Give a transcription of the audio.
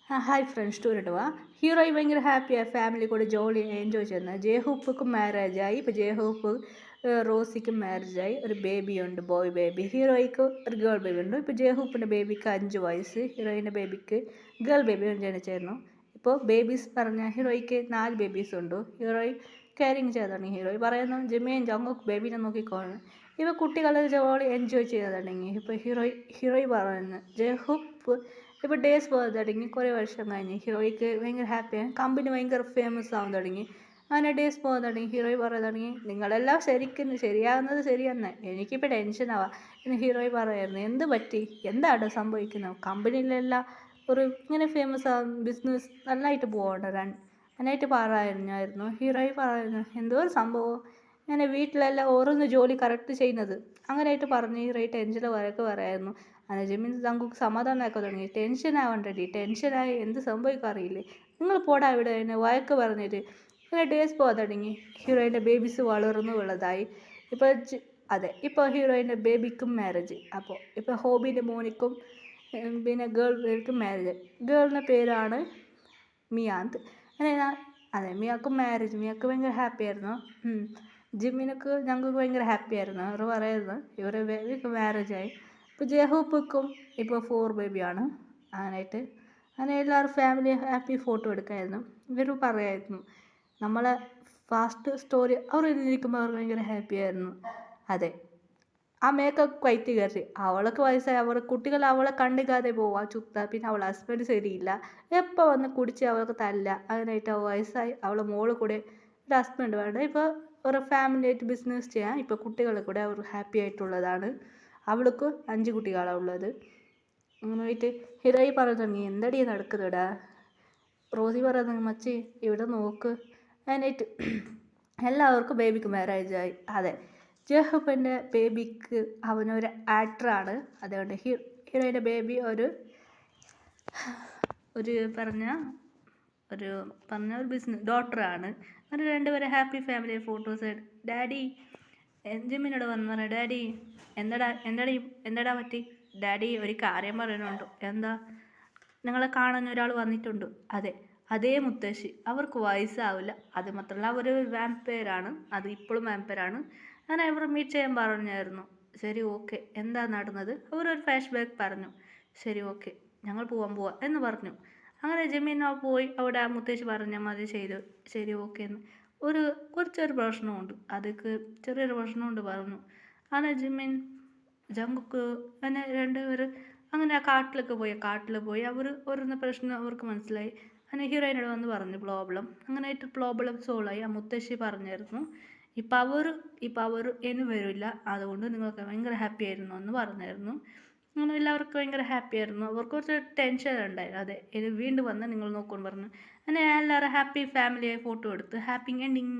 Hi friends ടൂറിട്ട് വാ. ഹീറോയി ഭയങ്കര ഹാപ്പിയായി ഫാമിലി കൂടെ ജോളി എൻജോയ് ചെയ്യുന്നത്. ജേഹൂപ്പുക്കും മാരേജായി. ഇപ്പോൾ ജേഹൂപ്പ് റോസിക്കും മാരേജായി. ഒരു ബേബിയുണ്ട്, ബോയ് ബേബി. ഹീറോയ്ക്ക് ഒരു ഗേൾ ബേബി ഉണ്ട്. ഇപ്പോൾ ജേഹൂപ്പിൻ്റെ ബേബിക്ക് 5 വയസ്സ്, ഹീറോയിൻ്റെ ബേബിക്ക് ഗേൾ ബേബി ജനിച്ചായിരുന്നു. ഇപ്പോൾ ബേബീസ് പറഞ്ഞ ഹീറോയ്ക്ക് 4 ബേബീസ് ഉണ്ട്. ഹീറോയി കെയറിങ് ചെയ്താണ്. ഹീറോയി പറയുന്നു ജിമ്മയും ജങ്ങുക്ക് ബേബിനെ നോക്കിക്കോളും. ഇവ കുട്ടികളെ ജോളി എൻജോയ് ചെയ്തതാണെങ്കിൽ ഇപ്പോൾ ഹീറോയി പറയുന്നു ജേഹൂപ്പ് ഇപ്പോൾ ഡേയ്സ് പോകാൻ തുടങ്ങി. കുറേ വർഷം കഴിഞ്ഞ് ഹീറോയ്ക്ക് ഭയങ്കര ഹാപ്പിയാണ്. കമ്പനി ഭയങ്കര ഫേമസ് ആവാൻ തുടങ്ങി. അങ്ങനെ ഡേയ്സ് പോകാൻ തുടങ്ങി. ഹീറോയി പറയാൻ തുടങ്ങി നിങ്ങളെല്ലാം ശരിയാകുന്നത് ശരിയെന്ന്, എനിക്കിപ്പോൾ ടെൻഷനാവാം എന്ന് ഹീറോയി പറയായിരുന്നു. എന്ത് പറ്റി, എന്താണ് സംഭവിക്കുന്നത്? കമ്പനിയിലെല്ലാം ഒരു ഇങ്ങനെ ഫേമസ് ആകും, ബിസിനസ് നല്ലതായിട്ട് പോകണ്ട നന്നായിട്ട് പറയായിരുന്നു. ഹീറോയി പറയുന്നു എന്തോ ഒരു സംഭവം, ഇങ്ങനെ വീട്ടിലെല്ലാം ഓരോന്ന് ജോലി കറക്റ്റ് ചെയ്യുന്നത് അങ്ങനെയായിട്ട് പറഞ്ഞ് ഹീറോയി ടെൻഷനിൽ വരക്ക് പറയായിരുന്നു. ജിമ്മിന് തങ്ങൾക്ക് സമാധാനമാക്കാൻ തുടങ്ങി. ടെൻഷൻ ആവണ്ടടി, ടെൻഷനായി എന്ത് സംഭവിക്കാൻ അറിയില്ലേ, നിങ്ങൾ പോടാ ഇവിടെ എന്നെ വഴക്ക് പറഞ്ഞിട്ട്. ഇങ്ങനെ ഡേയ്സ് പോകാൻ തുടങ്ങി. ഹീറോയിൻ്റെ ബേബീസ് വളർന്നു വലുതായി. ഇപ്പോൾ ഇപ്പോൾ ഹീറോയിൻ്റെ ബേബിക്കും മാരേജ്. ഇപ്പോൾ ഹോബീൻ്റെ മോനിക്കും പിന്നെ ഗേൾ ബേബിക്കും മാരേജ്. ഗേളിൻ്റെ പേരാണ് മിയാന്ത്. അങ്ങനെ മിയാക്കും മാരേജ്. മിയാക്ക് ഭയങ്കര ഹാപ്പി ആയിരുന്നു. ജിമ്മിനൊക്കെ ഞങ്ങൾക്ക് ഭയങ്കര ഹാപ്പി ആയിരുന്നു. അവർ പറയുന്നത് ഇവരുടെ ബേബിക്ക് മാരേജായി. ഇപ്പോൾ ജേഹൂപ്പുക്കും ഇപ്പോൾ 4 ബേബിയാണ്. അങ്ങനെ എല്ലാവരും ഫാമിലി ഹാപ്പി ഫോട്ടോ എടുക്കായിരുന്നു. ഇവർ പറയായിരുന്നു നമ്മളെ ഫാസ്റ്റ് സ്റ്റോറി അവർ ഇരിക്കുമ്പോൾ അവർ ഭയങ്കര ഹാപ്പി ആയിരുന്നു. ആ മേക്കപ്പ് വൈറ്റ് കയറി അവൾക്ക് വയസ്സായി. അവർ കുട്ടികൾ അവളെ കണ്ടിക്കാതെ പോവാ ചുത്ത. പിന്നെ അവളെ ഹസ്ബൻഡ് ശരിയില്ല, എപ്പോൾ വന്ന് കുടിച്ച് അവൾക്ക് തല്ല. അങ്ങനെയായിട്ട് അവൾ വയസ്സായി. അവളെ മോള് കൂടെ ഒരു ഹസ്ബൻഡ് വേണ്ട. ഇപ്പോൾ ഒരു ഫാമിലി ആയിട്ട് ബിസിനസ് ചെയ്യാൻ ഇപ്പോൾ കുട്ടികളെ കൂടെ അവർ ഹാപ്പി ആയിട്ടുള്ളതാണ്. അവൾക്ക് 5 കുട്ടികളാണ് ഉള്ളത്. അങ്ങനെയായിട്ട് ഹീറോയി പറഞ്ഞു തുടങ്ങി എന്തടി നടക്കുന്നടാ. റോസി പറയുന്നത് മച്ചി ഇവിടെ നോക്ക്. അതിനായിട്ട് എല്ലാവർക്കും ബേബിക്ക് മാരേജായി. ജേഹൂപ്പിൻ്റെ ബേബിക്ക് അവനൊരു ആക്ടറാണ്. അതുകൊണ്ട് ഹീറോയിൻ്റെ ബേബി ഒരു പറഞ്ഞ ഒരു ബിസിനസ് ഡോക്ടറാണ്. അങ്ങനെ രണ്ടുപേരും ഹാപ്പി ഫാമിലി ഫോട്ടോസ്. ഡാഡി ജിമ്മിനോട് വന്ന് പറഞ്ഞു ഡാഡി എന്താടാ പറ്റി. ഡാഡി ഒരു കാര്യം പറയുന്നുണ്ട്. എന്താ? നിങ്ങളെ കാണാൻ ഒരാൾ വന്നിട്ടുണ്ട്. അതേ മുത്തശ്ശി. അവർക്ക് വയസ്സാവില്ല. അത് മാത്രമല്ല അവർ വാമ്പയറാണ്. അത് ഇപ്പോഴും വാമ്പയറാണ്. അങ്ങനെ അവർ മീറ്റ് ചെയ്യാൻ പറഞ്ഞായിരുന്നു. ശരി ഓക്കെ, എന്താ നടന്നത്? അവരൊരു ഫ്ലാഷ് ബാക്ക് പറഞ്ഞു. ശരി ഓക്കെ, ഞങ്ങൾ പോവാം എന്ന് പറഞ്ഞു. അങ്ങനെ ജിമ്മിനോ പോയി. അവിടെ ആ മുത്തശ്ശി പറഞ്ഞ മതി ചെയ്തു. ശരി ഓക്കെ എന്ന് കുറച്ചൊരു പ്രശ്നമുണ്ട്, അതൊക്കെ ചെറിയൊരു പ്രശ്നമുണ്ട് പറഞ്ഞു. അങ്ങനെ ജിമ്മിൻ ജങ്കുക്ക് അങ്ങനെ രണ്ടുപേർ അങ്ങനെ ആ കാട്ടിൽ പോയി അവർ ഓരോന്ന് പ്രശ്നം അവർക്ക് മനസ്സിലായി. അങ്ങനെ ഹീറോയിനോട് വന്ന് പറഞ്ഞു പ്രോബ്ലം. അങ്ങനെയായിട്ട് പ്രോബ്ലം സോൾവ് ആയി. ആ മുത്തശ്ശി പറഞ്ഞായിരുന്നു ഇപ്പം അവർ ഇനി വരില്ല, അതുകൊണ്ട് നിങ്ങൾക്ക് ഭയങ്കര ഹാപ്പി ആയിരുന്നു എന്ന് പറഞ്ഞായിരുന്നു. അങ്ങനെ എല്ലാവർക്കും ഭയങ്കര ഹാപ്പി ആയിരുന്നു. അവർക്ക് കുറച്ച് ടെൻഷൻ ഉണ്ടായിരുന്നു. ഇനി വീണ്ടും വന്ന് നിങ്ങൾ നോക്കുമെന്ന് പറഞ്ഞു. അങ്ങനെ എല്ലാവരും ഹാപ്പി ഫാമിലിയായി ഫോട്ടോ എടുത്ത് ഹാപ്പി എൻഡിങ്.